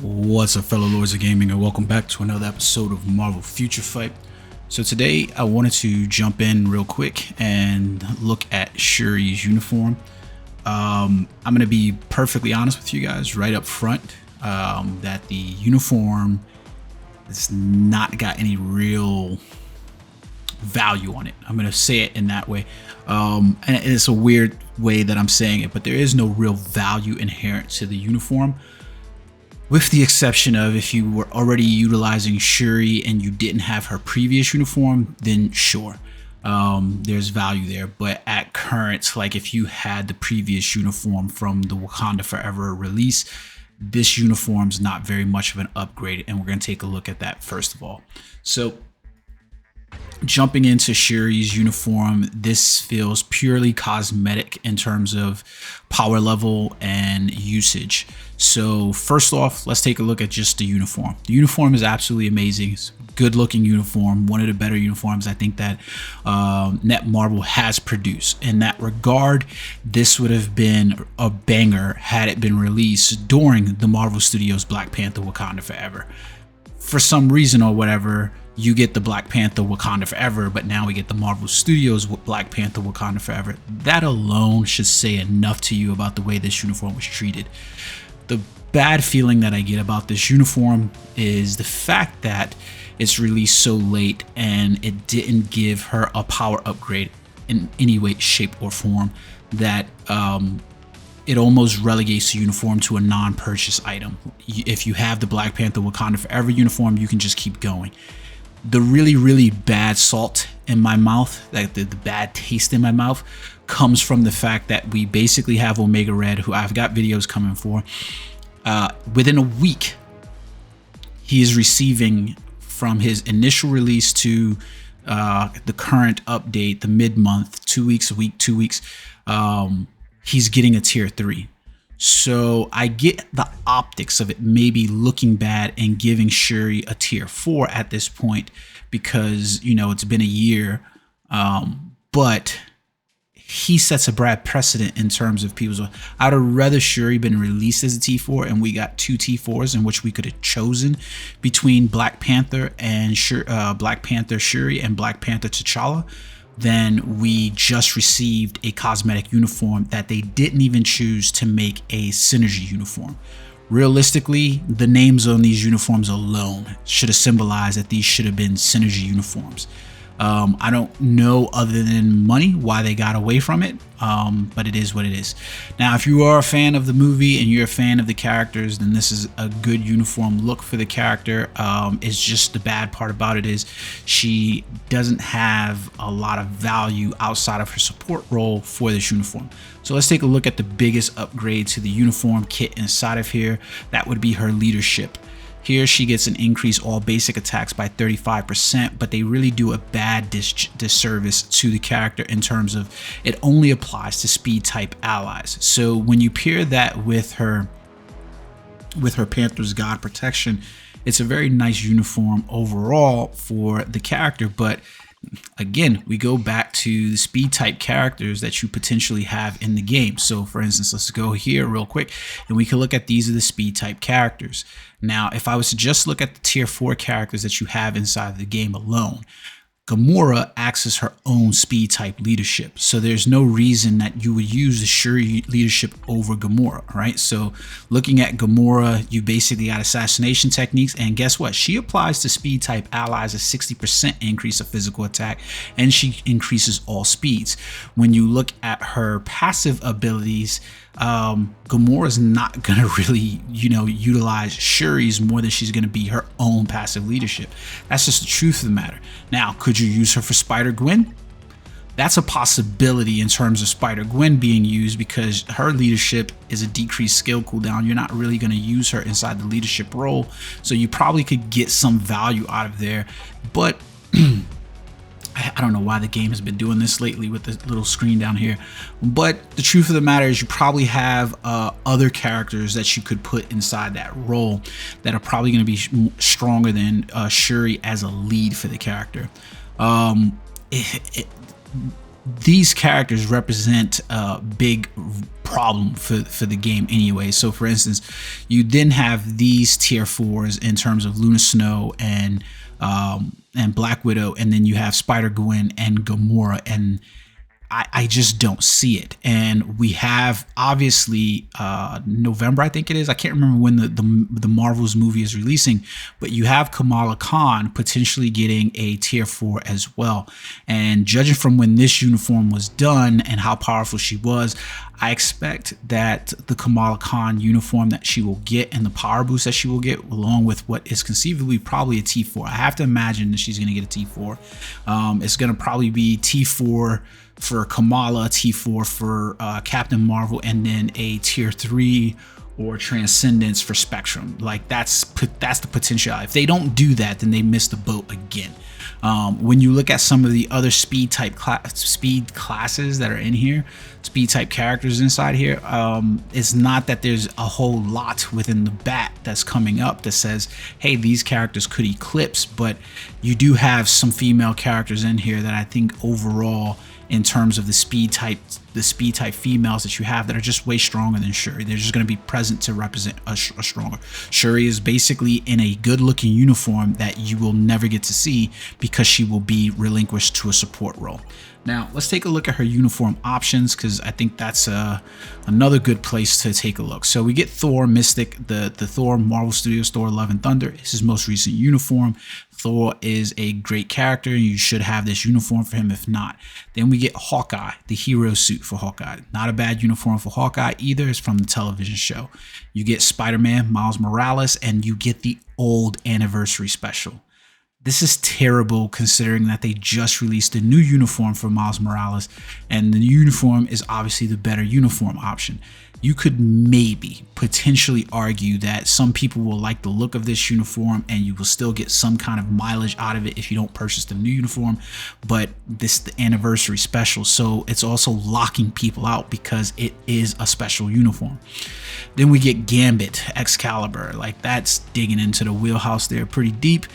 What's up, fellow lords of gaming, and welcome back to another episode of Marvel Future Fight. So today I wanted to jump in real quick and look at Shuri's uniform. I'm going to be perfectly honest with you guys right up front that the uniform has not got any real value on it. I'm going to say it in that way. And it's a weird way that I'm saying it, but there is no real value inherent to the uniform. With the exception of if you were already utilizing Shuri and you didn't have her previous uniform, then sure, there's value there. But at current, like if you had the previous uniform from the Wakanda Forever release, this uniform's not very much of an upgrade, and we're going to take a look at that first of all. So jumping into Shuri's uniform, this feels purely cosmetic in terms of power level and usage. So first off, let's take a look at just the uniform. The uniform is absolutely amazing. It's a good looking uniform, one of the better uniforms I think that Netmarble has produced. In that regard, this would have been a banger had it been released during the Marvel Studios Black Panther Wakanda Forever. For some reason or whatever, you get the Black Panther Wakanda Forever, but now we get the Marvel Studios Black Panther Wakanda Forever. That alone should say enough to you about the way this uniform was treated. The bad feeling that I get about this uniform is the fact that it's released so late and it didn't give her a power upgrade in any way, shape, or form, that it almost relegates the uniform to a non-purchase item. If you have the Black Panther Wakanda Forever uniform, you can just keep going. The really bad salt in my mouth, like the bad taste in my mouth, comes from the fact that we basically have Omega Red, who I've got videos coming for. Within a week, he is receiving, from his initial release to the current update, the mid-month, 2 weeks, a week, 2 weeks, he's getting a tier 3. So I get the optics of it maybe looking bad and giving Shuri a tier 4 at this point because, you know, it's been a year. But he sets a bad precedent in terms of people's. I'd have rather Shuri been released as a T4 and we got 2 T4s in which we could have chosen between Black Panther and Black Panther Shuri and Black Panther T'Challa, then we just received a cosmetic uniform that they didn't even choose to make a synergy uniform. Realistically, the names on these uniforms alone should have symbolized that these should have been synergy uniforms. I don't know, other than money, why they got away from it, but it is what it is. Now, if you are a fan of the movie and you're a fan of the characters, then this is a good uniform look for the character. It's just the bad part about it is she doesn't have a lot of value outside of her support role for this uniform. So let's take a look at the biggest upgrade to the uniform kit inside of here. That would be her leadership. Here she gets an increase all basic attacks by 35%, but they really do a bad disservice to the character in terms of it only applies to speed type allies. So when you pair that with her Panther's God Protection, it's a very nice uniform overall for the character. But again, we go back to the speed type characters that you potentially have in the game. So for instance, let's go here real quick and we can look at these are the speed type characters. Now, if I was to just look at the tier 4 characters that you have inside the game alone, Gamora acts as her own speed type leadership. So there's no reason that you would use the Shuri leadership over Gamora, right? So looking at Gamora, you basically got assassination techniques, and guess what? She applies to speed type allies a 60% increase of physical attack, and she increases all speeds. When you look at her passive abilities, Gamora's not gonna really, utilize Shuri's more than she's gonna be her own passive leadership. That's just the truth of the matter. Now, could you use her for Spider-Gwen? That's a possibility in terms of Spider-Gwen being used because her leadership is a decreased skill cooldown. You're not really going to use her inside the leadership role, so you probably could get some value out of there. But I don't know why the game has been doing this lately with the little screen down here, but the truth of the matter is you probably have other characters that you could put inside that role that are probably going to be stronger than Shuri as a lead for the character. these characters represent a big problem for the game anyway. So for instance, you then have these tier 4s in terms of Luna Snow and Black Widow, and then you have Spider-Gwen and Gamora, and I just don't see it. And we have obviously November, I think it is. I can't remember when the Marvels movie is releasing, but you have Kamala Khan potentially getting a tier 4 as well. And judging from when this uniform was done and how powerful she was, I expect that the Kamala Khan uniform that she will get and the power boost that she will get, along with what is conceivably probably a T4. I have to imagine that she's going to get a T4. It's going to probably be T4 for Kamala, T4 for Captain Marvel, and then a tier 3 or Transcendence for Spectrum. Like that's the potential. If they don't do that, then they miss the boat again. When you look at some of the other speed classes that are in here, speed type characters inside here, it's not that there's a whole lot within the bat that's coming up that says, hey, these characters could eclipse, but you do have some female characters in here that I think overall, in terms of the speed type females that you have, that are just way stronger than Shuri. They're just going to be present to represent a stronger. Shuri is basically in a good looking uniform that you will never get to see because she will be relinquished to a support role. Now let's take a look at her uniform options, because I think that's another good place to take a look. So we get Thor Mystic, the Thor Marvel Studios Thor Love and Thunder. It's his most recent uniform. Thor is a great character. You should have this uniform for him if not. Then we get Hawkeye, the hero suit for Hawkeye. Not a bad uniform for Hawkeye either. It's from the television show. You get Spider-Man, Miles Morales, and you get the old anniversary special. This is terrible considering that they just released a new uniform for Miles Morales, and the uniform is obviously the better uniform option. You could maybe potentially argue that some people will like the look of this uniform and you will still get some kind of mileage out of it if you don't purchase the new uniform, but this is the anniversary special, so it's also locking people out because it is a special uniform. Then we get Gambit, Excalibur. Like, that's digging into the wheelhouse there pretty deep.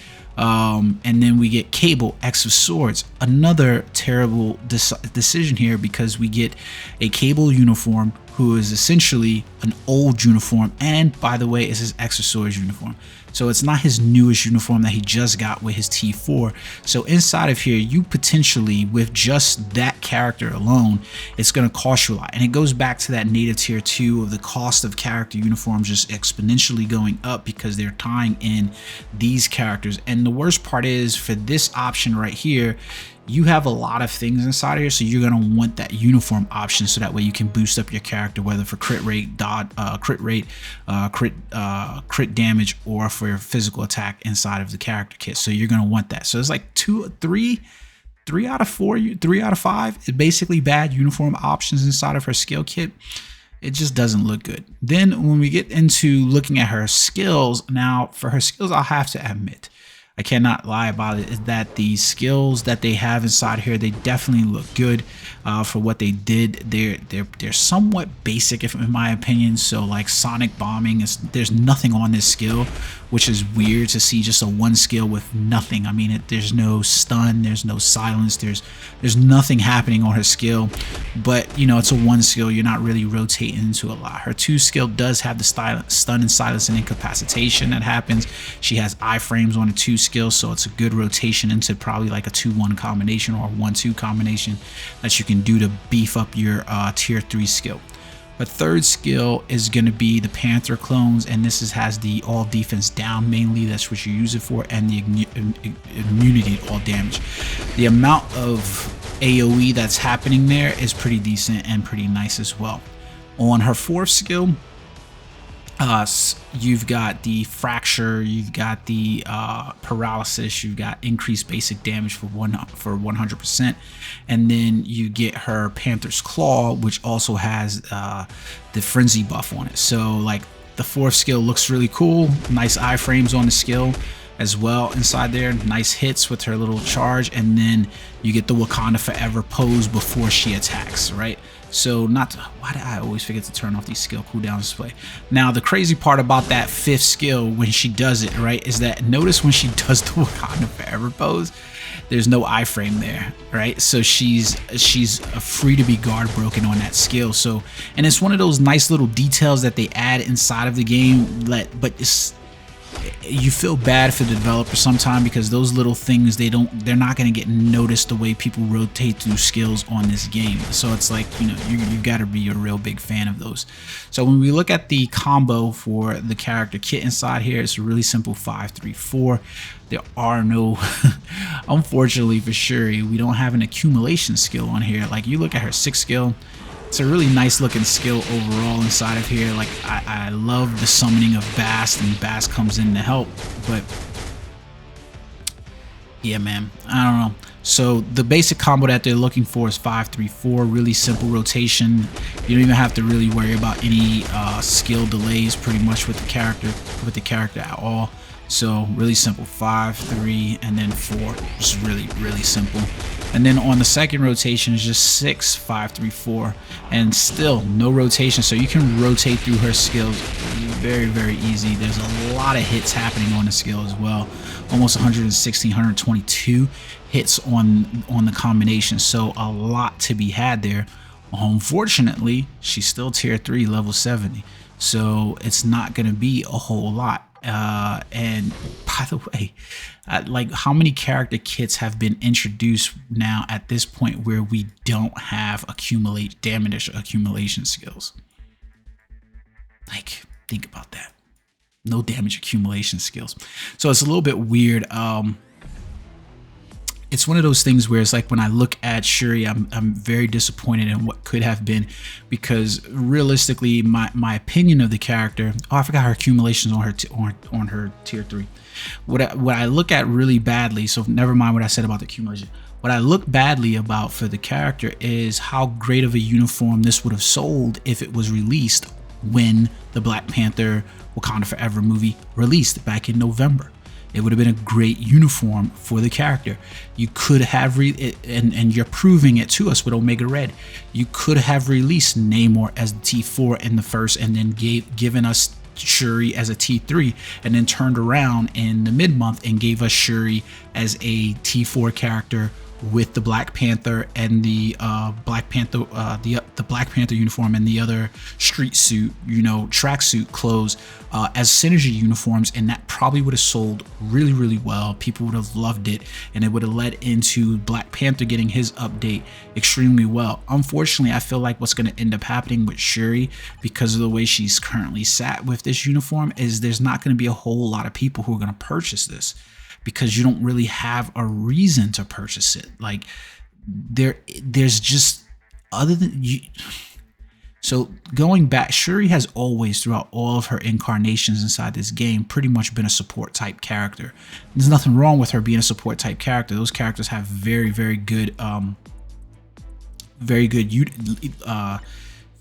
And then we get Cable, X of Swords. Another terrible decision here, because we get a Cable uniform who is essentially an old uniform, and by the way, is his X of Swords uniform. So it's not his newest uniform that he just got with his T4. So inside of here, you potentially, with just that character alone, it's going to cost you a lot. And it goes back to that native tier 2 of the cost of character uniforms just exponentially going up because they're tying in these characters. And the worst part is, for this option right here, you have a lot of things inside of here, so you're going to want that uniform option so that way you can boost up your character, whether for crit rate, crit damage, or for your physical attack inside of the character kit. So you're going to want that. So it's like 3 out of 5 is basically bad uniform options inside of her skill kit. It just doesn't look good. Then when we get into looking at her skills, now for her skills, I'll have to admit, I cannot lie about it, is that the skills that they have inside here, they definitely look good for what they did. They're somewhat basic, in my opinion. So like sonic bombing, there's nothing on this skill, which is weird to see just a 1 skill with nothing. I mean, there's no stun, there's no silence, there's nothing happening on her skill. But you know, it's a 1 skill, you're not really rotating into a lot. Her 2 skill does have the stun and silence and incapacitation that happens. She has iframes on the 2 skill, so it's a good rotation into probably like a 2-1 combination or a 1-2 combination that you can do to beef up your tier 3 skill. Her 3rd skill is going to be the Panther clones, and this has the all defense down mainly. That's what you use it for, and the immunity to all damage. The amount of AoE that's happening there is pretty decent and pretty nice as well. On her 4th skill, you've got the fracture, you've got the paralysis, you've got increased basic damage for 100%, and then you get her Panther's Claw, which also has the frenzy buff on it. So like the 4th skill looks really cool. Nice iframes on the skill as well inside there. Nice hits with her little charge, and then you get the Wakanda Forever pose before she attacks, right? So why do I always forget to turn off these skill cooldown display? Now the crazy part about that 5th skill when she does it, right, is that notice when she does the Wakanda Forever pose, there's no iframe there, right? So she's free to be guard broken on that skill. So, and it's one of those nice little details that they add inside of the game, but you feel bad for the developer sometimes, because those little things, they're not going to get noticed the way people rotate through skills on this game. So it's like, you know, you've got to be a real big fan of those. So when we look at the combo for the character kit inside here, it's a really simple 5-3-4. There are no unfortunately for Shuri, we don't have an accumulation skill on here. Like, you look at her 6 skill, it's a really nice looking skill overall inside of here. Like, I love the summoning of Bast, and Bast comes in to help, but yeah, man, I don't know. So the basic combo that they're looking for is 5-3-4, really simple rotation. You don't even have to really worry about any skill delays pretty much with the character at all. So really simple, 5, 3, and then 4. Just really simple. And then on the second rotation is just 6, 5, 3, 4, and still no rotation. So you can rotate through her skills very easy. There's a lot of hits happening on the skill as well. Almost 116, 122 hits on the combination. So a lot to be had there. Unfortunately, she's still tier 3, level 70. So it's not going to be a whole lot. And by the way, like, how many character kits have been introduced now at this point where we don't have damage accumulation skills? Like, think about that. No damage accumulation skills. So it's a little bit weird. It's one of those things where it's like, when I look at Shuri, I'm very disappointed in what could have been, because realistically, my opinion of the character, I forgot her accumulations on her tier 3. What I look at really badly, so never mind what I said about the accumulation. What I look badly about for the character is how great of a uniform this would have sold if it was released when the Black Panther Wakanda Forever movie released back in November. It would have been a great uniform for the character. You could have, and you're proving it to us with Omega Red, you could have released Namor as the T4 in the first, and then given us Shuri as a T3, and then turned around in the mid-month and gave us Shuri as a T4 character with the Black Panther and the Black Panther uniform and the other street suit, you know, tracksuit clothes as synergy uniforms, and that probably would have sold really well. People would have loved it, and it would have led into Black Panther getting his update extremely well. Unfortunately, I feel like what's going to end up happening with Shuri, because of the way she's currently sat with this uniform, is there's not going to be a whole lot of people who are going to purchase this, because you don't really have a reason to purchase it. Like, there's just, other than you. So going back, Shuri has always, throughout all of her incarnations inside this game, pretty much been a support type character. There's nothing wrong with her being a support type character. Those characters have very good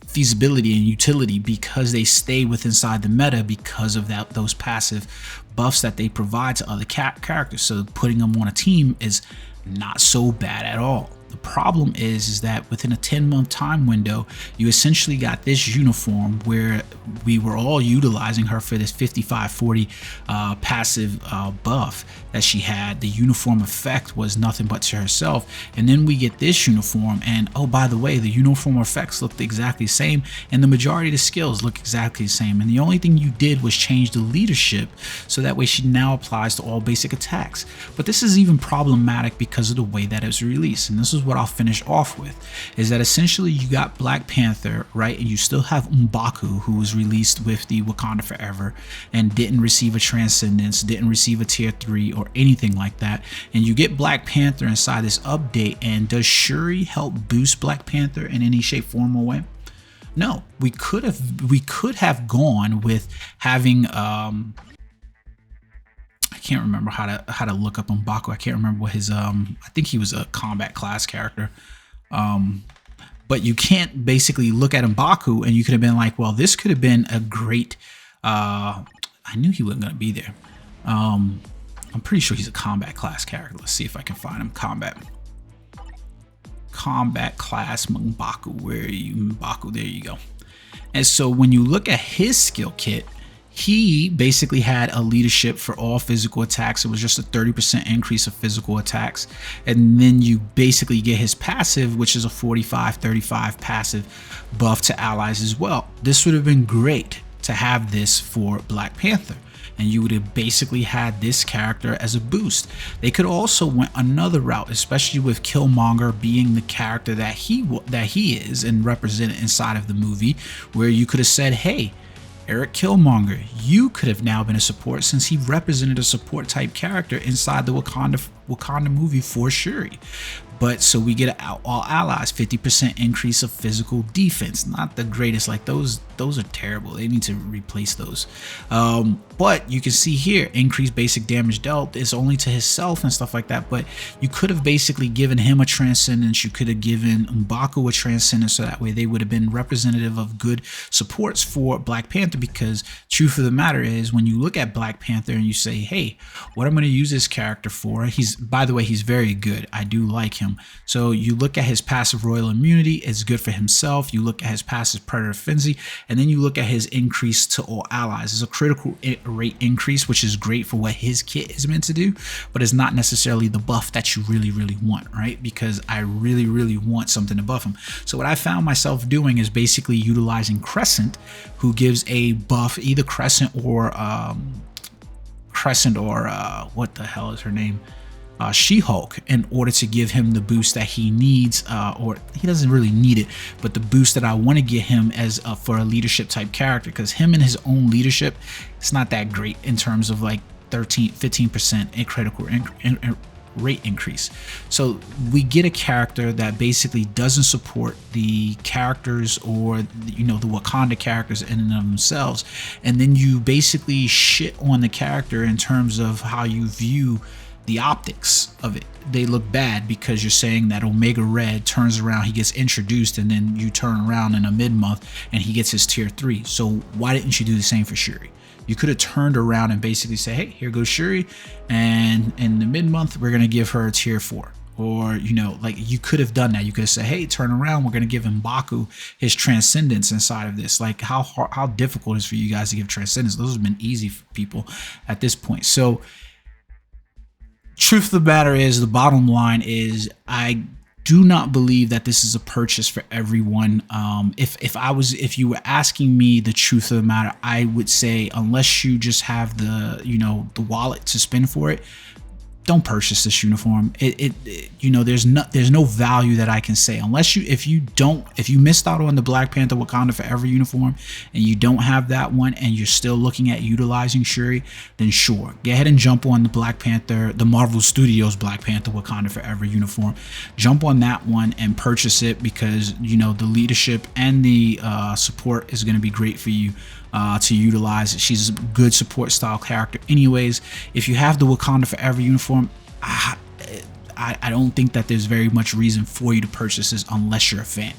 feasibility and utility, because they stay inside the meta because of those passive buffs that they provide to other characters. So putting them on a team is not so bad at all. The problem is that within a 10-month time window, you essentially got this uniform where we were all utilizing her for this 55-40 passive buff that she had. The uniform effect was nothing but to herself, and then we get this uniform, and oh, by the way, the uniform effects looked exactly the same, and the majority of the skills look exactly the same, and the only thing you did was change the leadership, so that way she now applies to all basic attacks. But this is even problematic because of the way that it was released, and this is what I'll finish off with, is that essentially you got Black Panther, right, and you still have M'Baku, who was released with the Wakanda Forever and didn't receive a Transcendence, didn't receive a tier 3 or anything like that, and you get Black Panther inside this update. And does Shuri help boost Black Panther in any shape, form, or way? No. We could have gone with having I can't remember how to look up M'Baku. I can't remember what his I think he was a combat class character. But you can't basically look at M'Baku and you could have been like, well, this could have been a great I knew he wasn't gonna be there. I'm pretty sure he's a combat class character. Let's see if I can find him. Combat class M'Baku. Where are you? M'Baku, there you go. And so when you look at his skill kit, he basically had a leadership for all physical attacks. It was just a 30% increase of physical attacks. And then you basically get his passive, which is a 45-35 passive buff to allies as well. This would have been great to have this for Black Panther, and you would have basically had this character as a boost. They could also went another route, especially with Killmonger being the character that he is and represented inside of the movie, where you could have said, hey, Eric Killmonger, you could have now been a support, since he represented a support type character inside the Wakanda movie for Shuri. But so we get an all allies 50% increase of physical defense. Not the greatest, like those are terrible. They need to replace those. But you can see here, increased basic damage dealt is only to himself and stuff like that. But you could have basically given him a transcendence. You could have given M'Baku a transcendence, so that way they would have been representative of good supports for Black Panther. Because truth of the matter is, when you look at Black Panther and you say, hey, what I'm going to use this character for, by the way, he's very good. I do like him. So you look at his passive royal immunity, it's good for himself. You look at his passive predator frenzy, and then you look at his increase to all allies. It's a critical rate increase, which is great for what his kit is meant to do, but it's not necessarily the buff that you really want, right? Because I really want something to buff him. So what I found myself doing is basically utilizing Crescent, who gives a buff, either Crescent or what the hell is her name? She-Hulk, in order to give him the boost that he needs, or he doesn't really need it, but the boost that I want to get him as for a leadership type character, because him and his own leadership, it's not that great in terms of like 15% critical rate increase. So we get a character that basically doesn't support the characters, or the Wakanda characters in and of themselves, and then you basically shit on the character in terms of how you view the optics of it. They look bad because you're saying that Omega Red turns around, he gets introduced, and then you turn around in a mid-month and he gets his tier 3. So why didn't you do the same for Shuri? You could have turned around and basically say, hey, here goes Shuri, and in the mid-month we're gonna give her a tier 4. Or, like you could have done that. You could have said, hey, turn around, we're gonna give M'Baku his transcendence inside of this. Like how difficult it is for you guys to give transcendence. Those have been easy for people at this point. So truth of the matter is, the bottom line is, I do not believe that this is a purchase for everyone. If you were asking me the truth of the matter, I would say, unless you just have the wallet to spend for it, don't purchase this uniform. There's no value that I can say, unless if you missed out on the Black Panther Wakanda Forever uniform and you don't have that one, and you're still looking at utilizing Shuri, then sure, go ahead and jump on the Marvel Studios Black Panther Wakanda Forever uniform. Jump on that one and purchase it, because the leadership and the support is going to be great for you to utilize. She's a good support style character anyways. If you have the Wakanda Forever uniform, I don't think that there's very much reason for you to purchase this unless you're a fan.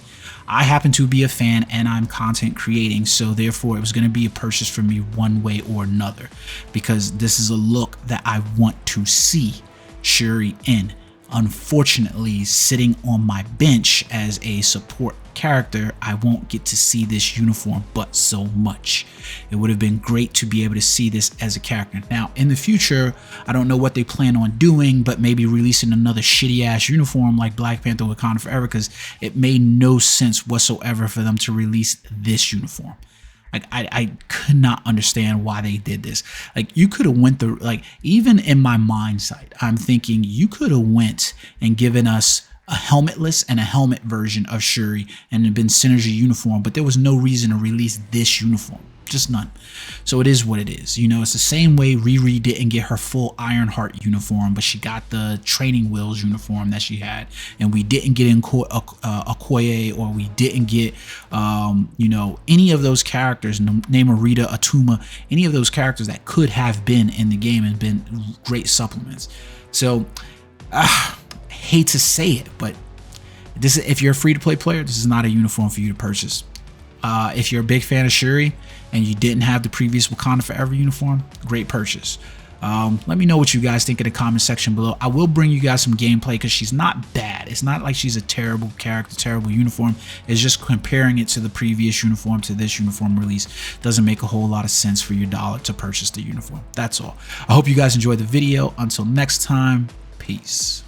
I happen to be a fan and I'm content creating, so therefore it was going to be a purchase for me one way or another, because this is a look that I want to see Shuri in. Unfortunately, sitting on my bench as a support character, I won't get to see this uniform but so much. It would have been great to be able to see this as a character. Now in the future, I don't know what they plan on doing, but maybe releasing another shitty ass uniform like Black Panther Wakanda Forever, because it made no sense whatsoever for them to release this uniform. Like I could not understand why they did this. Like you could have went through, like, even in my mind sight, I'm thinking you could have went and given us a helmetless and a helmet version of Shuri and it been synergy uniform, but there was no reason to release this uniform. Just none. So it is what it is. It's the same way Riri didn't get her full Ironheart uniform, but she got the training wheels uniform that she had, and we didn't get in Okoye, or we didn't get any of those characters, Namorita, Atuma, any of those characters that could have been in the game and been great supplements. So hate to say it, but if you're a free-to-play player, this is not a uniform for you to purchase. If you're a big fan of Shuri and you didn't have the previous Wakanda Forever uniform, great purchase. Let me know what you guys think in the comment section below. I will bring you guys some gameplay because she's not bad. It's not like she's a terrible character, terrible uniform. It's just comparing it to the previous uniform to this uniform release doesn't make a whole lot of sense for your dollar to purchase the uniform. That's all. I hope you guys enjoyed the video. Until next time, peace.